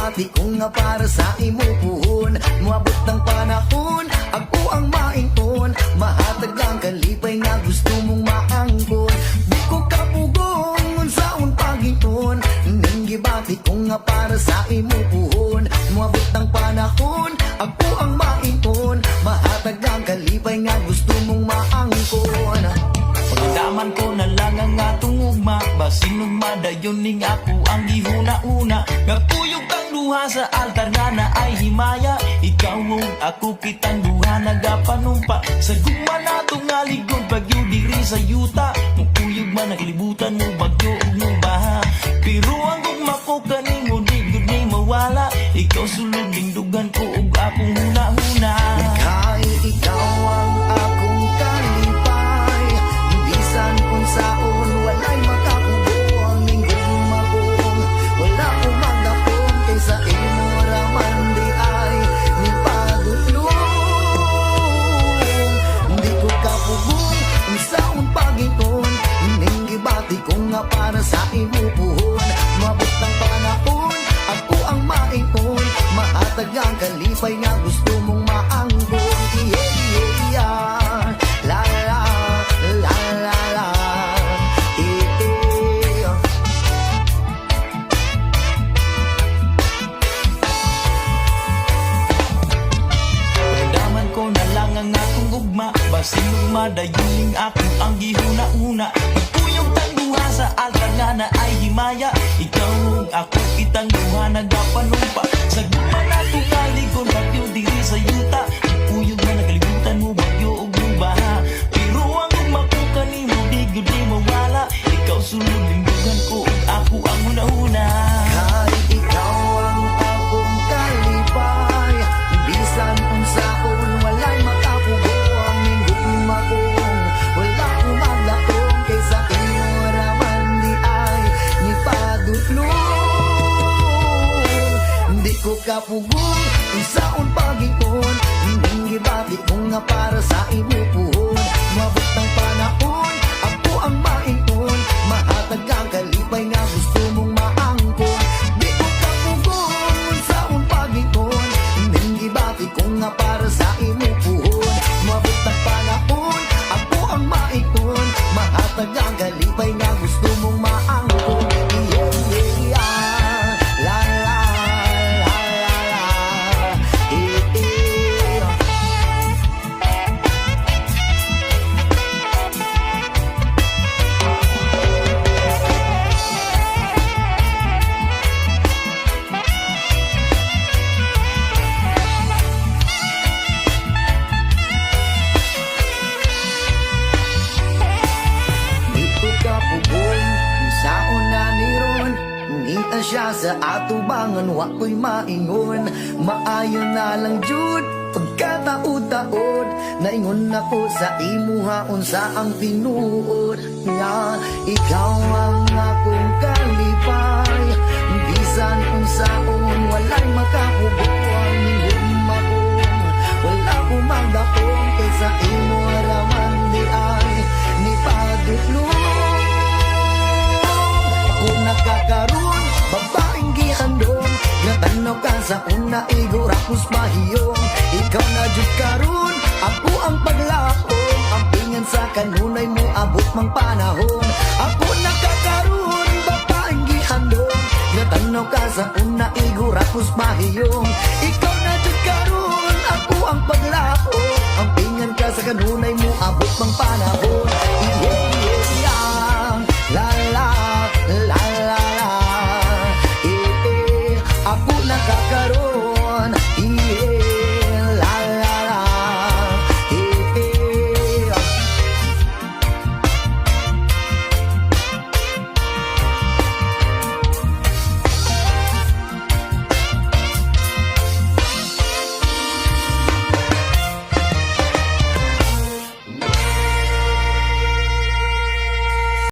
gibati ko nga para sa imo puhon. Moabot ng panahon, ako ang maingon. Mahatag lang kalipay nga gusto mong maangkon. Di ko kapugong unsaon pagiton. Ning gibati ko nga para sa imo puhon. Moabot ng panahon, ako ang maingon. Mahatag lang kalipay nga gusto mong maangkon. Pagdaman ko na lang ang atong ugma, basin ugma dayon ning ako ang gihuna-una. Nga kuyog kang duha sa altar nga na ay himaya. Ikaw ug ako kitang duha nagapanumpa. Sa gugma nato nga ligon bagyo diri sa yuta. Mukuyog man naglibutan mo bagyo ug mo baha. Pero ang gugma ko kanimo di gud ni mawala. Ikaw sulod ning dugan ko ug akong huna-huna. Kahit ikaw ang akong kalipay, bisan kung saon walay makakubo ang minggong magong. Wala ko magdapong kaysa imo raman di ay ni padulong. Di ko kapugong kung saon pagiton. Ning gibati ko nga para sa imo puhon. Mabot ng panahon, ako ang maingon. Mahatag ang kalipay nga gusto mong maangkon. Yeah, yeah, yeah. La la, la la la. Eh, eh. Pagdaman ko na lang ang akong ugma, basin ugma dayon ning ako ang gihuna-una. Pagkuyog tang duha sa altar nga na ay himaya. Ikaw ug ako kitang duha nagapanumpa. Sa gugma nato nga ligon bagyo diri sa yuta. Pagkuyog na nagalibutan mo bagyo ug mo baha. Pero ang ugma ko kanimo di gud di mawala. Ikaw sulod ning dugan ko ug ako ang una-una. Kahit ikaw ang akong kalipay, bisan kung saon walay makapugo ang minggong magong. Wala ko magdapong kaysa imo raman di ay ni padulong. Di ko kapugong kung saon pagiton. Ning gibati ko nga para sa imo puhon. Mabot ng panahon, ako ang maingon. Mahatag ang kalipay nga gusto mong maangkon. Di ko kapugong kung saon pagiton. Ning gibati ko nga para sa imo puhon. Mabot ng panahon, ako ang maingon. Mahatag ang kalipay nga gusto mong maangkon. Yeah, yeah, yeah. La la, la la la. Eh, eh. Di ko kapugong kung saon na niron. Ngita siya sa atubangan, wako'y maingon. Maayo na lang jud pagkataod-taod. Naingon ako sa imuha unsa ang tinuod. Nga ikaw ang akong kalipay, bisan kung saon walay makakubo ang minggong magong. Wala ko magdapong kaysa imo raman di ay ni padulong. Ako nakakaroon, babaeng gihandong. Gatanaw ka sa una, igurapos mahiyong. Ikaw na jud karon, ako ang paglahong. Ang pingan sa kanunay mo, abot mang panahon. Ako nakakaroon, babaeng gihandong. Gatanaw ka sa una, igurapos mahiyong. Ikaw na jud karon, ako ang paglahong. Ang pingan ka sa kanunay mo, abot mang panahon. Yeah, yeah, yeah. La la, la la la. Eh, eh. Ako nakakaroon.